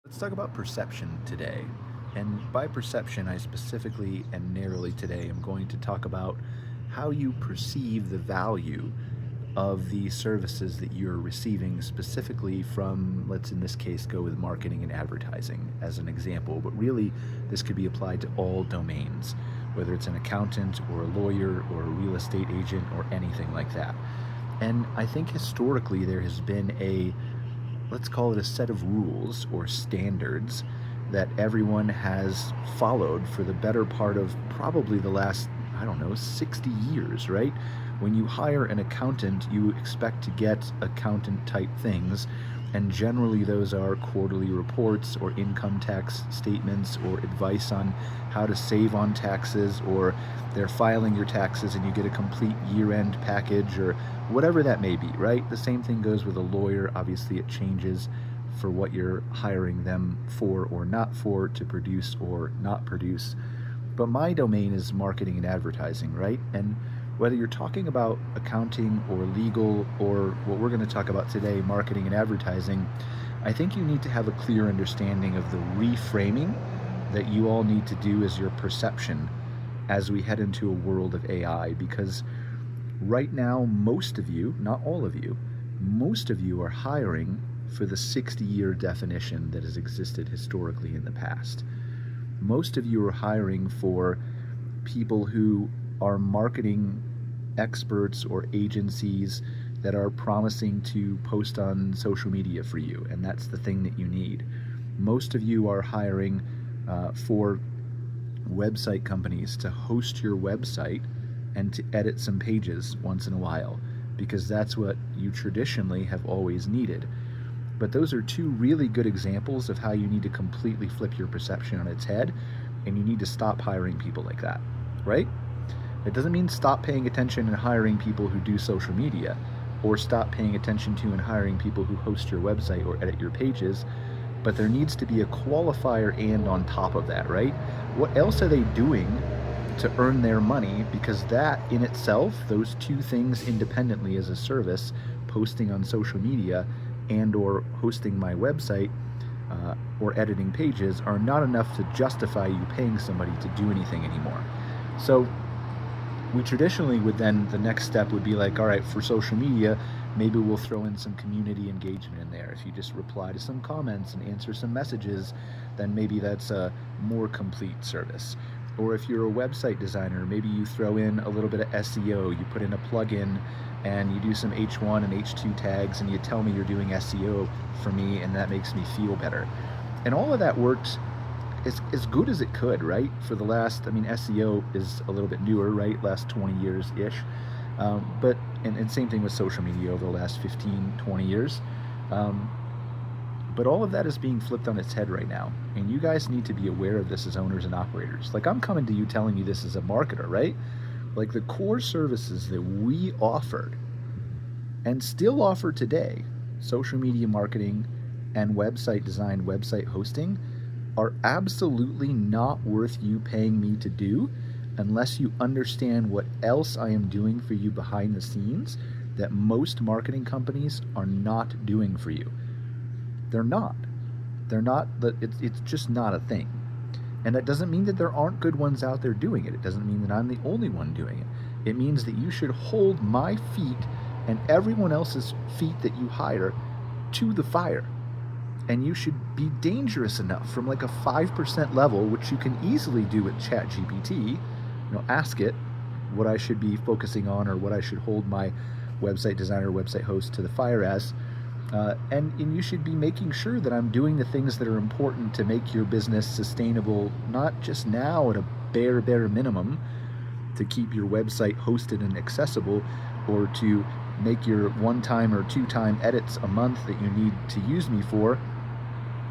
Let's talk about perception today. And by perception, I specifically and narrowly today am going to talk about how you perceive the value of the services that you're receiving, specifically from, let's in this case go with marketing and advertising as an example, but really this could be applied to all domains, whether it's an accountant or a lawyer or a real estate agent or anything like that. And I think historically there has been let's call it a set of rules or standards that everyone has followed for the better part of probably the last, I don't know, 60 years, right? When you hire an accountant, you expect to get accountant type things, and generally those are quarterly reports or income tax statements or advice on how to save on taxes, or they're filing your taxes and you get a complete year-end package or whatever that may be, right? The same thing goes with a lawyer. Obviously it changes for what you're hiring them for or not for, to produce or not produce. But my domain is marketing and advertising, right? And whether you're talking about accounting or legal or what we're going to talk about today, marketing and advertising, I think you need to have a clear understanding of the reframing that you all need to do as your perception as we head into a world of AI. Because right now, most of you, not all of you, most of you are hiring for the 60-year definition that has existed historically in the past. Most of you are hiring for people who are marketing experts or agencies that are promising to post on social media for you, and that's the thing that you need. Most of you are hiring for website companies to host your website and to edit some pages once in a while, because that's what you traditionally have always needed. But those are two really good examples of how you need to completely flip your perception on its head, and you need to stop hiring people like that, right? It doesn't mean stop paying attention and hiring people who do social media, or stop paying attention to and hiring people who host your website or edit your pages, but there needs to be a qualifier and on top of that, right? What else are they doing to earn their money? Because that in itself, those two things independently as a service, posting on social media and or hosting my website or editing pages, are not enough to justify you paying somebody to do anything anymore. So we traditionally would then, the next step would be like, all right, for social media, maybe we'll throw in some community engagement in there. If you just reply to some comments and answer some messages, then maybe that's a more complete service. Or if you're a website designer, maybe you throw in a little bit of SEO, you put in a plugin and you do some H1 and H2 tags and you tell me you're doing SEO for me, and that makes me feel better. And all of that worked as good as it could, right? For the last, SEO is a little bit newer, right? Last 20 years-ish. And same thing with social media over the last 15, 20 years. But all of that is being flipped on its head right now. And you guys need to be aware of this as owners and operators. Like, I'm coming to you telling you this as a marketer, right? Like, the core services that we offered and still offer today, social media marketing and website design, website hosting, are absolutely not worth you paying me to do unless you understand what else I am doing for you behind the scenes that most marketing companies are not doing for you. They're not. It's just not a thing. And that doesn't mean that there aren't good ones out there doing it. It doesn't mean that I'm the only one doing it. It means that you should hold my feet and everyone else's feet that you hire to the fire. And you should be dangerous enough from like a 5% level, which you can easily do with ChatGPT. Ask it what I should be focusing on or what I should hold my website designer, website host to the fire as. And you should be making sure that I'm doing the things that are important to make your business sustainable, not just now at a bare minimum to keep your website hosted and accessible, or to make your one-time or two-time edits a month that you need to use me for,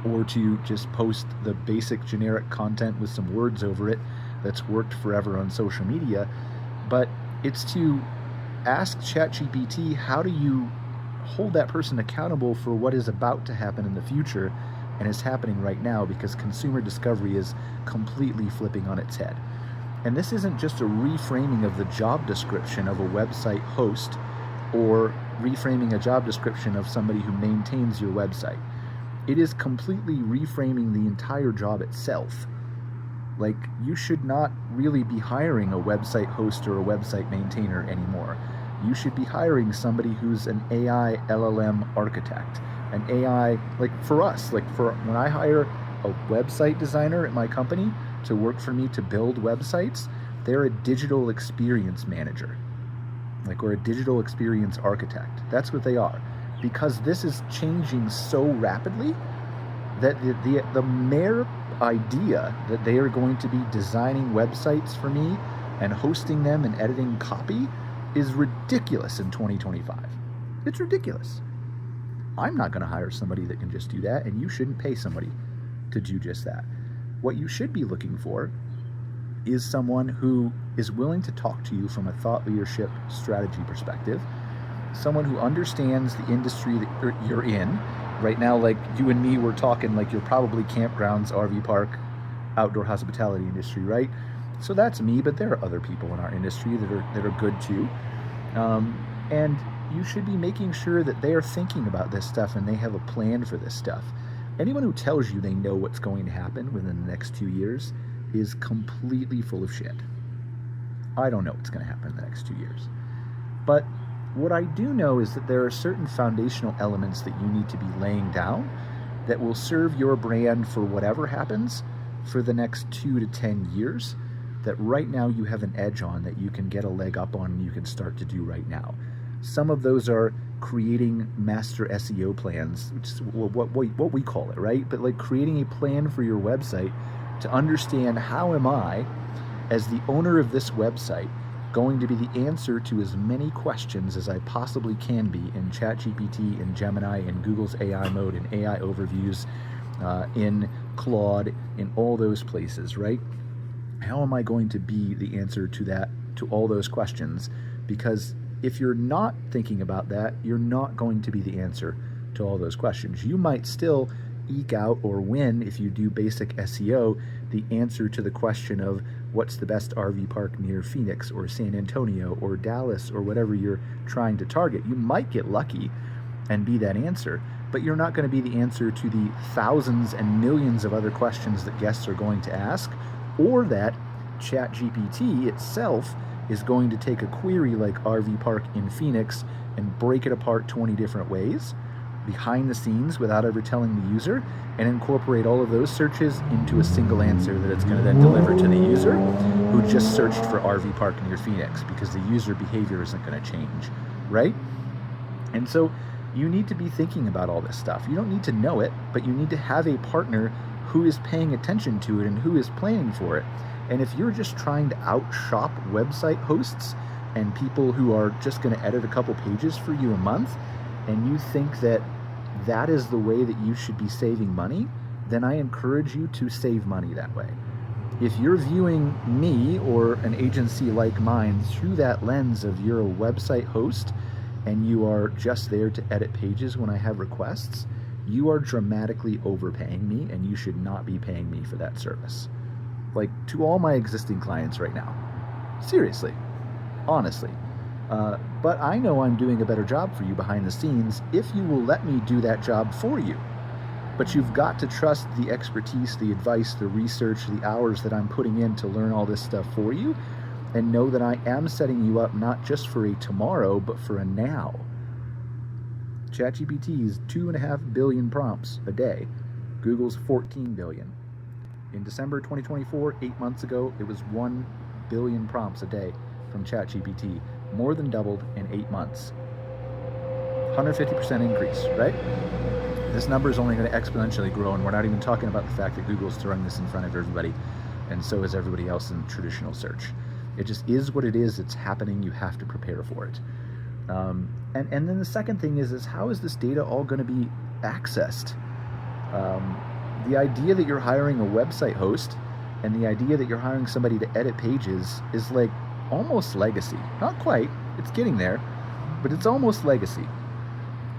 or to just post the basic generic content with some words over it that's worked forever on social media. But it's to ask ChatGPT, how do you hold that person accountable for what is about to happen in the future and is happening right now, because consumer discovery is completely flipping on its head. And this isn't just a reframing of the job description of a website host or reframing a job description of somebody who maintains your website. It is completely reframing the entire job itself. Like, you should not really be hiring a website host or a website maintainer anymore. You should be hiring somebody who's an AI LLM architect. An AI, like for us, like for when I hire a website designer at my company to work for me to build websites, they're a digital experience manager, like, or a digital experience architect. That's what they are. Because this is changing so rapidly that the mere idea that they are going to be designing websites for me and hosting them and editing copy is ridiculous in 2025. It's ridiculous. I'm not going to hire somebody that can just do that, and you shouldn't pay somebody to do just that. What you should be looking for is someone who is willing to talk to you from a thought leadership strategy perspective, someone who understands the industry that you're in. Right now, like you and me, we're talking like you're probably campgrounds, RV park, outdoor hospitality industry, right? So that's me, but there are other people in our industry that are good too. And you should be making sure that they are thinking about this stuff and they have a plan for this stuff. Anyone who tells you they know what's going to happen within the next 2 years is completely full of shit. I don't know what's going to happen in the next 2 years. But what I do know is that there are certain foundational elements that you need to be laying down that will serve your brand for whatever happens for the next 2 to 10 years, that right now you have an edge on, that you can get a leg up on and you can start to do right now. Some of those are creating master SEO plans, which is what we call it, right? But like creating a plan for your website to understand, how am I, as the owner of this website, going to be the answer to as many questions as I possibly can be in ChatGPT, in Gemini, in Google's AI mode, in AI overviews, in Claude, in all those places, right? How am I going to be the answer to all those questions? Because if you're not thinking about that, you're not going to be the answer to all those questions. You might still eke out or win, if you do basic SEO, the answer to the question of what's the best RV park near Phoenix or San Antonio or Dallas or whatever you're trying to target. You might get lucky and be that answer, but you're not going to be the answer to the thousands and millions of other questions that guests are going to ask, or that ChatGPT itself is going to take a query like RV park in Phoenix and break it apart 20 different ways behind the scenes without ever telling the user, and incorporate all of those searches into a single answer that it's going to then deliver to the user who just searched for RV park near Phoenix, because the user behavior isn't going to change, right? And so you need to be thinking about all this stuff. You don't need to know it, but you need to have a partner who is paying attention to it and who is planning for it. And if you're just trying to outshop website hosts and people who are just going to edit a couple pages for you a month, and you think that that is the way that you should be saving money, then I encourage you to save money that way. If you're viewing me or an agency like mine through that lens of you're a website host and you are just there to edit pages when I have requests, you are dramatically overpaying me, and you should not be paying me for that service. Like, to all my existing clients right now. Seriously. Honestly. But I know I'm doing a better job for you behind the scenes if you will let me do that job for you. But you've got to trust the expertise, the advice, the research, the hours that I'm putting in to learn all this stuff for you, and know that I am setting you up not just for a tomorrow, but for a now. ChatGPT is 2.5 billion prompts a day. Google's 14 billion. In December 2024, 8 months ago, it was 1 billion prompts a day from ChatGPT. More than doubled in 8 months. 150% increase, right? This number is only going to exponentially grow, and we're not even talking about the fact that Google's throwing this in front of everybody, and so is everybody else in traditional search. It just is what it is. It's happening. You have to prepare for it. And then the second thing is how is this data all going to be accessed? The idea that you're hiring a website host and the idea that you're hiring somebody to edit pages is like almost legacy. Not quite, it's getting there, but it's almost legacy,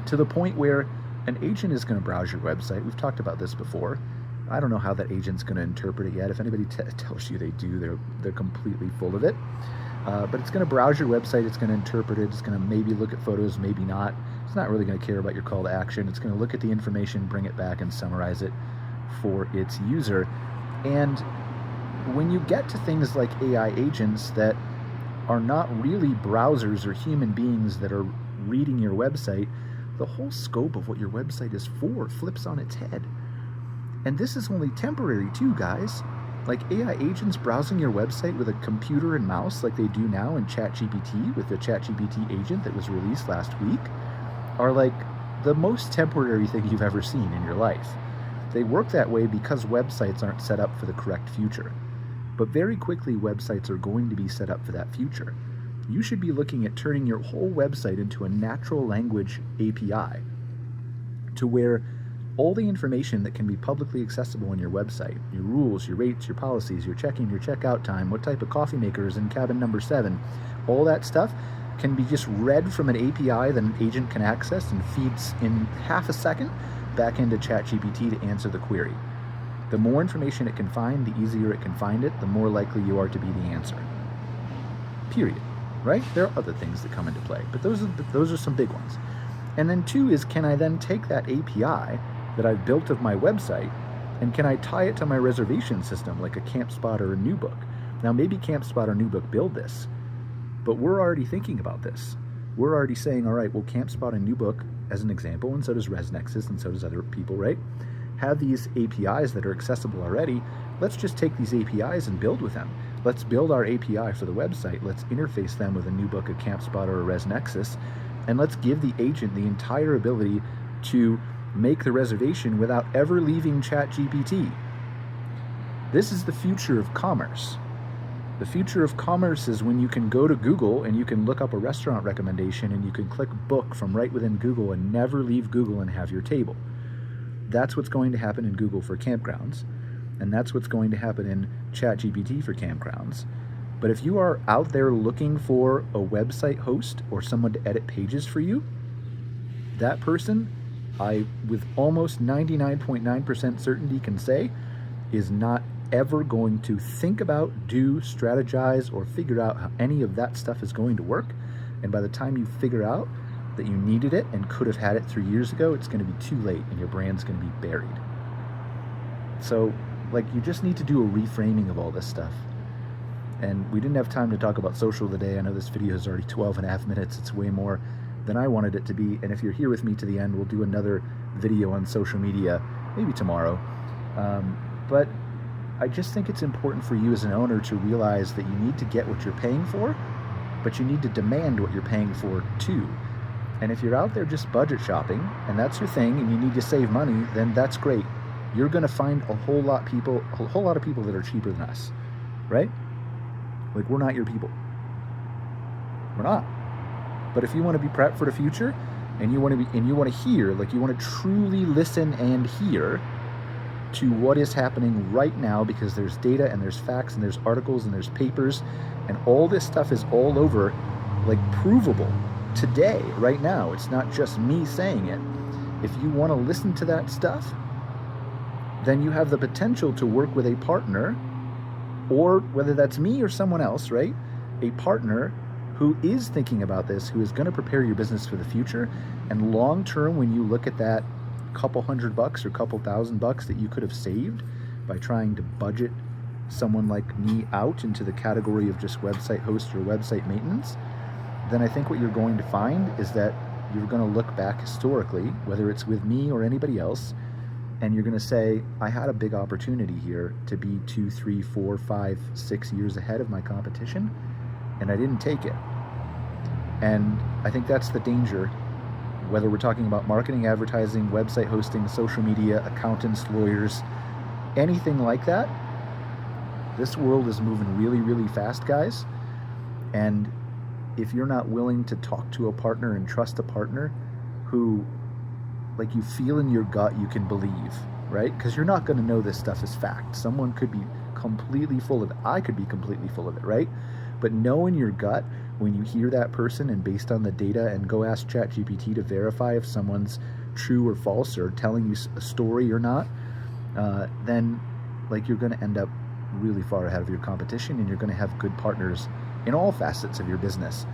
to the point where an agent is going to browse your website. We've talked about this before. I don't know how that agent's going to interpret it yet. If anybody tells you they do, they're completely full of it. But it's going to browse your website, it's going to interpret it, it's going to maybe look at photos, maybe not. It's not really going to care about your call to action. It's going to look at the information, bring it back, and summarize it for its user. And when you get to things like AI agents that are not really browsers or human beings that are reading your website, the whole scope of what your website is for flips on its head. And this is only temporary too, guys. Like AI agents browsing your website with a computer and mouse like they do now in ChatGPT with the ChatGPT agent that was released last week are like the most temporary thing you've ever seen in your life. They work that way because websites aren't set up for the correct future. But very quickly, websites are going to be set up for that future. You should be looking at turning your whole website into a natural language API to where all the information that can be publicly accessible on your website, your rules, your rates, your policies, your check-in, your checkout time, what type of coffee maker is in cabin number 7, all that stuff can be just read from an API that an agent can access and feeds in half a second back into ChatGPT to answer the query. The more information it can find, the easier it can find it, the more likely you are to be the answer. Period. Right? There are other things that come into play, but those are some big ones. And then 2 is, can I then take that API that I've built of my website and can I tie it to my reservation system like a CampSpot or a NewBook? Now maybe CampSpot or NewBook build this, but we're already thinking about this. We're already saying, all right, well, CampSpot and NewBook, as an example, and so does ResNexus and so does other people, right, have these APIs that are accessible already. Let's just take these APIs and build with them. Let's build our API for the website. Let's interface them with a NewBook, a CampSpot, or a ResNexus, and let's give the agent the entire ability to make the reservation without ever leaving ChatGPT. This is the future of commerce. The future of commerce is when you can go to Google and you can look up a restaurant recommendation and you can click book from right within Google and never leave Google and have your table. That's what's going to happen in Google for campgrounds, and that's what's going to happen in ChatGPT for campgrounds. But if you are out there looking for a website host or someone to edit pages for you, that person, I with almost 99.9% certainty can say, is not ever going to think about, do, strategize, or figure out how any of that stuff is going to work. And by the time you figure out that you needed it and could have had it 3 years ago, it's going to be too late and your brand's going to be buried. So, like, you just need to do a reframing of all this stuff. And we didn't have time to talk about social today. I know this video is already 12 and a half minutes. It's way more than I wanted it to be. And if you're here with me to the end, we'll do another video on social media, maybe tomorrow. But I just think it's important for you as an owner to realize that you need to get what you're paying for, but you need to demand what you're paying for too. And if you're out there just budget shopping, and that's your thing, and you need to save money, then that's great. You're going to find a whole lot of people that are cheaper than us, right? Like, we're not your people. We're not. But if you want to be prepped for the future, and you want to hear, like, you want to truly listen and hear to what is happening right now, because there's data and there's facts and there's articles and there's papers, and all this stuff is all over, like, provable today, right now. It's not just me saying it. If you want to listen to that stuff, then you have the potential to work with a partner, or whether that's me or someone else, right? A partner who is thinking about this, who is going to prepare your business for the future. And long term, when you look at that couple $100 or couple $1,000 that you could have saved by trying to budget someone like me out into the category of just website host or website maintenance, then I think what you're going to find is that you're going to look back historically, whether it's with me or anybody else, and you're going to say, I had a big opportunity here to be 2, 3, 4, 5, 6 years ahead of my competition, and I didn't take it. And I think that's the danger, whether we're talking about marketing, advertising, website hosting, social media, accountants, lawyers, anything like that. This world is moving really, really fast, guys. And if you're not willing to talk to a partner and trust a partner who, like, you feel in your gut you can believe, right? Because you're not going to know this stuff is fact. Someone could be completely full of it. I could be completely full of it, right? But know in your gut when you hear that person, and based on the data, and go ask ChatGPT to verify if someone's true or false or telling you a story or not, then, like, you're going to end up really far ahead of your competition, and you're going to have good partners in all facets of your business